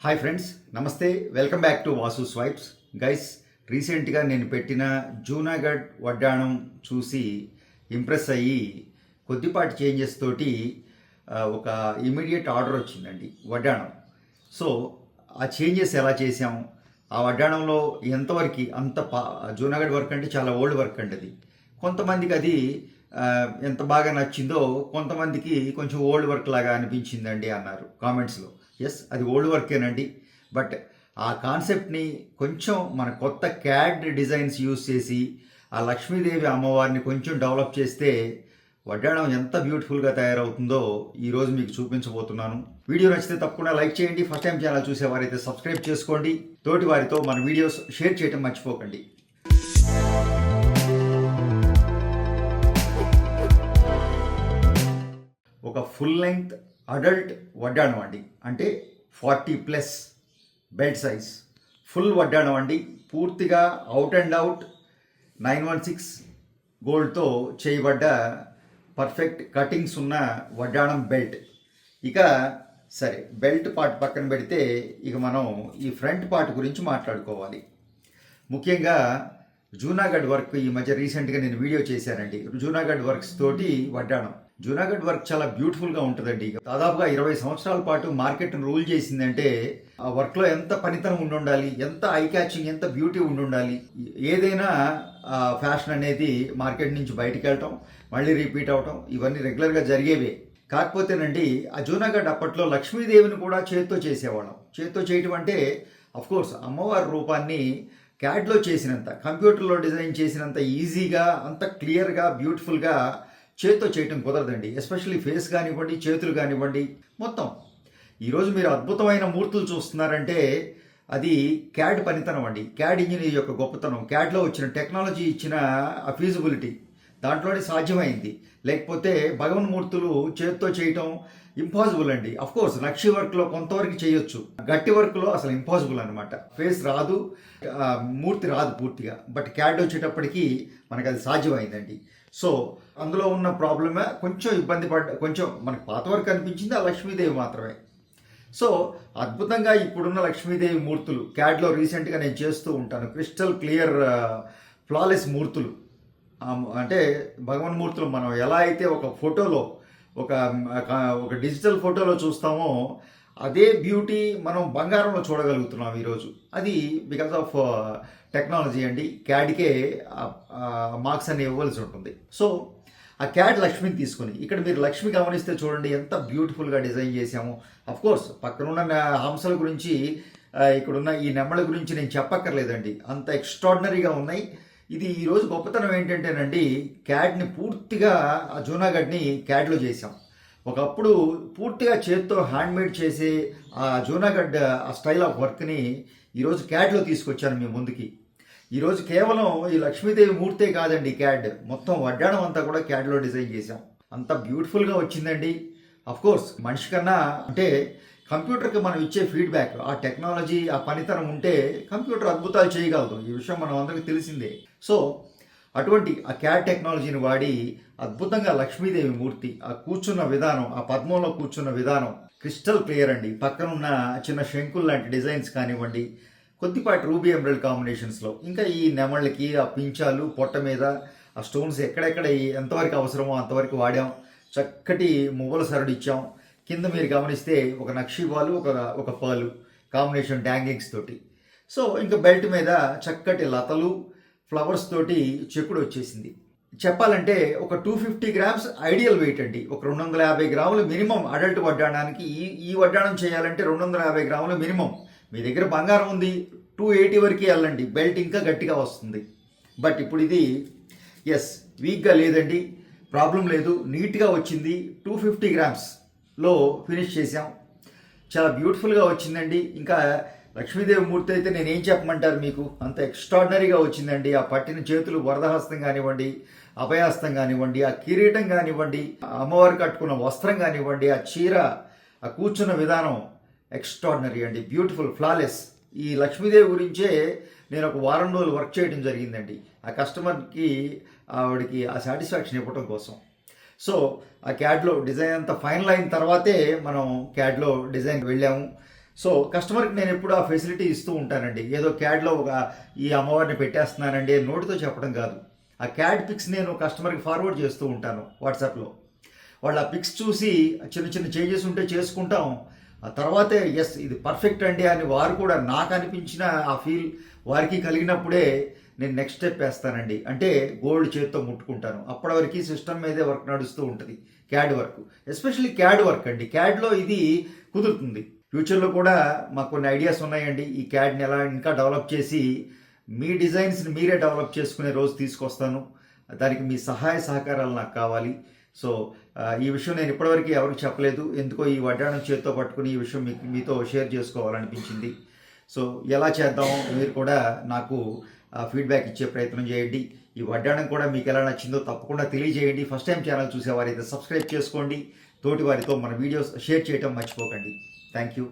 Hi friends, నమస్తే. Welcome back to Vasu swipes. Guys, రీసెంట్గా నేను పెట్టిన జూనాగఢ్ వడ్డాణం చూసి ఇంప్రెస్ అయ్యి కొద్దిపాటి చేంజెస్ తోటి ఒక ఇమీడియట్ ఆర్డర్ వచ్చిందండి వడ్డాణం. సో ఆ చేంజెస్ ఎలా చేసాం, ఆ వడ్డాణంలో ఎంతవరకు జూనాగఢ్ వర్క్ అంటే చాలా ఓల్డ్ వర్క్ అండి. అది కొంతమందికి అది ఎంత బాగా నచ్చిందో, కొంతమందికి కొంచెం ఓల్డ్ వర్క్ లాగా అనిపించిందండి అన్నారు కామెంట్స్లో. ఎస్, అది ఓల్డ్ వర్కేనండి. బట్ ఆ కాన్సెప్ట్ని కొంచెం మన కొత్త క్యాడ్ డిజైన్స్ యూజ్ చేసి ఆ లక్ష్మీదేవి అమ్మవారిని కొంచెం డెవలప్ చేస్తే వడ్డాణం ఎంత బ్యూటిఫుల్గా తయారవుతుందో ఈరోజు మీకు చూపించబోతున్నాను. వీడియో నచ్చితే తప్పకుండా లైక్ చేయండి. ఫస్ట్ టైం ఛానల్ చూసేవారైతే సబ్స్క్రైబ్ చేసుకోండి. తోటి వారితో మన వీడియోస్ షేర్ చేయడం మర్చిపోకండి. ఒక ఫుల్ లెంగ్త్ అడల్ట్ వడ్డాణం అండి, అంటే 40+ బెల్ట్ సైజ్ ఫుల్ వడ్డాణం అండి. పూర్తిగా అవుట్ అండ్ అవుట్ 916 గోల్డ్తో చేయబడ్డ పర్ఫెక్ట్ కటింగ్స్ ఉన్న వడ్డాణం బెల్ట్. ఇక సరే, బెల్ట్ పార్ట్ పక్కన పెడితే ఇక మనం ఈ ఫ్రంట్ పార్ట్ గురించి మాట్లాడుకోవాలి. ముఖ్యంగా జూనాగఢ్ వర్క్ ఈ మధ్య రీసెంట్గా నేను వీడియో చేశానండి. జూనాగఢ్ వర్క్స్ తోటి వడ్డాణం. జూనాగఢ్ వర్క్ చాలా బ్యూటిఫుల్గా ఉంటుందండి. దాదాపుగా 20 సంవత్సరాల పాటు మార్కెట్ను రూల్ చేసిందంటే ఆ వర్క్లో ఎంత పనితనం ఉండాలి, ఎంత ఐ క్యాచింగ్, ఎంత బ్యూటీ ఉండాలి. ఏదైనా ఫ్యాషన్ అనేది మార్కెట్ నుంచి బయటికి వెళ్ళటం, మళ్ళీ రిపీట్ అవటం, ఇవన్నీ రెగ్యులర్గా జరిగేవే. కాకపోతేనండి, ఆ జూనాగఢ్ అప్పట్లో లక్ష్మీదేవిని కూడా చేత్తో చేసేవాళ్ళం. చేత్తో చేయటం అంటే అఫ్కోర్స్ అమ్మవారి రూపాన్ని క్యాడ్లో చేసినంత, కంప్యూటర్లో డిజైన్ చేసినంత ఈజీగా, అంత క్లియర్గా, బ్యూటిఫుల్గా చేత్తో చేయటం కుదరదండి. ఎస్పెషల్లీ ఫేస్ కానివ్వండి, చేతులు కానివ్వండి, మొత్తం. ఈరోజు మీరు అద్భుతమైన మూర్తులు చూస్తున్నారంటే అది క్యాడ్ పనితనం అండి. క్యాడ్ ఇంజిన్ యొక్క గొప్పతనం, క్యాడ్లో వచ్చిన టెక్నాలజీ ఇచ్చిన ఆ ఫీజిబిలిటీ దాంట్లోనే సాధ్యమైంది. లేకపోతే భగవన్ మూర్తులు చేత్తో చేయటం ఇంపాసిబుల్ అండి. అఫ్కోర్స్ నక్షి వర్క్లో కొంతవరకు చేయొచ్చు, గట్టి వర్క్లో అసలు ఇంపాసిబుల్ అనమాట. ఫేస్ రాదు, మూర్తి రాదు పూర్తిగా. బట్ క్యాడ్ వచ్చేటప్పటికి మనకు అది సాధ్యమైందండి. సో అందులో ఉన్న ప్రాబ్లమే కొంచెం ఇబ్బంది కొంచెం మనకు పాత వర్క్ అనిపించింది ఆ లక్ష్మీదేవి మాత్రమే. సో అద్భుతంగా ఇప్పుడున్న లక్ష్మీదేవి మూర్తులు క్యాడ్లో రీసెంట్గా నేను చేస్తూ ఉంటాను. క్రిస్టల్ క్లియర్ ఫ్లాలెస్ మూర్తులు. అంటే భగవన్ మూర్తులు మనం ఎలా అయితే ఒక ఫోటోలో ఒక డిజిటల్ ఫోటోలో చూస్తామో అదే బ్యూటీ మనం బంగారంలో చూడగలుగుతున్నాం ఈరోజు. అది బికాస్ ఆఫ్ టెక్నాలజీ అండి. క్యాడ్కే మార్క్స్ అని ఇవ్వాల్సి ఉంటుంది. సో ఆ క్యాడ్ లక్ష్మిని తీసుకుని ఇక్కడ మీరు లక్ష్మి గమనిస్తే చూడండి ఎంత బ్యూటిఫుల్గా డిజైన్ చేసాము. అఫ్కోర్స్ పక్కనున్న హంసల గురించి, ఇక్కడున్న ఈ నెమ్మల గురించి నేను చెప్పక్కర్లేదండి, అంత ఎక్స్ట్రాడినరీగా ఉన్నాయి. ఇది ఈరోజు గొప్పతనం ఏంటంటేనండి, క్యాడ్ని పూర్తిగా ఆ జూనాగఢ్ని క్యాడ్లో చేసాం. ఒకప్పుడు పూర్తిగా చేత్తో హ్యాండ్మేడ్ చేసే ఆ జూనాగఢ్ ఆ స్టైల్ ఆఫ్ వర్క్ని ఈరోజు క్యాడ్లో తీసుకొచ్చాను మీ ముందుకి. ఈరోజు కేవలం ఈ లక్ష్మీదేవి మూర్తే కాదండి, క్యాడ్ మొత్తం వడ్డాణం అంతా కూడా క్యాడ్లో డిజైన్ చేసాం. అంత బ్యూటిఫుల్గా వచ్చిందండి. అఫ్కోర్స్ మనిషి కన్నా అంటే కంప్యూటర్కి మనం ఇచ్చే ఫీడ్బ్యాక్, ఆ టెక్నాలజీ, ఆ పనితనం ఉంటే కంప్యూటర్ అద్భుతాలు చేయగలదు. ఈ విషయం మనం అందరికీ తెలిసిందే. సో అటువంటి ఆ క్యాడ్ టెక్నాలజీని వాడి అద్భుతంగా లక్ష్మీదేవి మూర్తి ఆ కూర్చున్న విధానం, ఆ పద్మంలో కూర్చున్న విధానం క్రిస్టల్ క్లియర్ అండి. పక్కనున్న చిన్న శంకుల్ లాంటి డిజైన్స్ కానివ్వండి, కొద్దిపాటి రూబీ ఎమరల్డ్ కాంబినేషన్స్లో, ఇంకా ఈ నెమళ్ళకి ఆ పించాలు, పొట్ట మీద ఆ స్టోన్స్ ఎక్కడెక్కడ ఎంతవరకు అవసరమో అంతవరకు వాడాం. చక్కటి మువ్వల సరడు ఇచ్చాం. కింద మీరు గమనిస్తే ఒక నక్షి బాలు, ఒక పర్లు కాంబినేషన్ డ్యాంగింగ్స్ తోటి. సో ఇంకా బెల్ట్ మీద చక్కటి లతలు, ఫ్లవర్స్ తోటి చెక్కుడు వచ్చేసింది. చెప్పాలంటే ఒక 250 గ్రామ్స్ ఐడియల్ వెయిట్ అండి. ఒక 250 గ్రాములు మినిమం అడల్ట్ వడ్డాణానికి. ఈ వడ్డాణం చేయాలంటే 250 గ్రాములు మినిమం. మీ దగ్గర బంగారం ఉంది, 280 వరకు వెళ్ళండి, బెల్ట్ ఇంకా గట్టిగా వస్తుంది. బట్ ఇప్పుడు ఇది ఎస్ వీక్గా లేదండి, ప్రాబ్లం లేదు, నీట్గా వచ్చింది. 250 గ్రామ్స్లో ఫినిష్ చేసాం. చాలా బ్యూటిఫుల్గా వచ్చిందండి. ఇంకా లక్ష్మీదేవి మూర్తి అయితే నేనేం చెప్పమంటారు మీకు, అంత ఎక్స్ట్రాడినరీగా వచ్చిందండి. ఆ పట్టిన చేతులు, వరదహస్తం కానివ్వండి, అభయహస్తం కానివ్వండి, ఆ కిరీటం కానివ్వండి, అమ్మవారు కట్టుకున్న వస్త్రం కానివ్వండి, ఆ చీర, ఆ కూర్చున్న విధానం ఎక్స్ట్రాడినరీ అండి. Beautiful, flawless. ఈ లక్ష్మీదేవి గురించే నేను ఒక వారం రోజులు వర్క్ చేయడం జరిగిందండి, ఆ కస్టమర్కి ఆవిడకి ఆ సాటిస్ఫాక్షన్ ఇవ్వడం కోసం. సో ఆ క్యాడ్లో డిజైన్ అంతా ఫైనల్ అయిన తర్వాతే మనం క్యాడ్లో డిజైన్ వెళ్ళాము. సో కస్టమర్కి నేను ఎప్పుడు ఆ ఫెసిలిటీ ఇస్తూ ఉంటానండి. ఏదో క్యాడ్లో ఈ అమ్మవారిని పెట్టేస్తున్నానండి నోటితో చెప్పడం కాదు. ఆ క్యాడ్ పిక్స్ నేను కస్టమర్కి ఫార్వర్డ్ చేస్తూ ఉంటాను వాట్సాప్లో. వాళ్ళు ఆ పిక్స్ చూసి చిన్న చిన్న చేంజెస్ ఉంటే చేసుకుంటాం. ఆ తర్వాతే ఎస్ ఇది పర్ఫెక్ట్ అండి అని వారు కూడా నాకు అనిపించిన ఆ ఫీల్ వారికి కలిగినప్పుడే నేను నెక్స్ట్ స్టెప్ వేస్తానండి. అంటే గోల్డ్ చేతితో ముట్టుకుంటాను. అప్పటి వరకు సిస్టమ్ మీదే వర్క్ నడుస్తూ ఉంటుంది, CAD work. Especially CAD work అండి. క్యాడ్లో ఇది కుదురుతుంది. ఫ్యూచర్లో కూడా మాకు కొన్ని ఐడియాస్ ఉన్నాయండి. ఈ క్యాడ్ని ఎలా ఇంకా డెవలప్ చేసి మీ డిజైన్స్ని మీరే డెవలప్ చేసుకునే రోజు తీసుకొస్తాను. దానికి మీ సహాయ సహకారాలు నాకు కావాలి. సో ఈ విషయం నేను ఇప్పటివరకు ఎవరికి చెప్పలేదు. ఎందుకో ఈ వడ్డాణం చేతితో పట్టుకుని ఈ విషయం మీతో షేర్ చేసుకోవాలనిపించింది. సో ఎలా చేద్దాం మీరు కూడా నాకు ఫీడ్బ్యాక్ ఇచ్చే ప్రయత్నం చేయండి. ఈ వడ్డాణం కూడా మీకు ఎలా నచ్చిందో తప్పకుండా తెలియజేయండి. ఫస్ట్ టైం ఛానల్ చూసేవారైతే సబ్స్క్రైబ్ చేసుకోండి. తోటి వారితో మన వీడియోస్ షేర్ చేయడం మర్చిపోకండి. Thank you.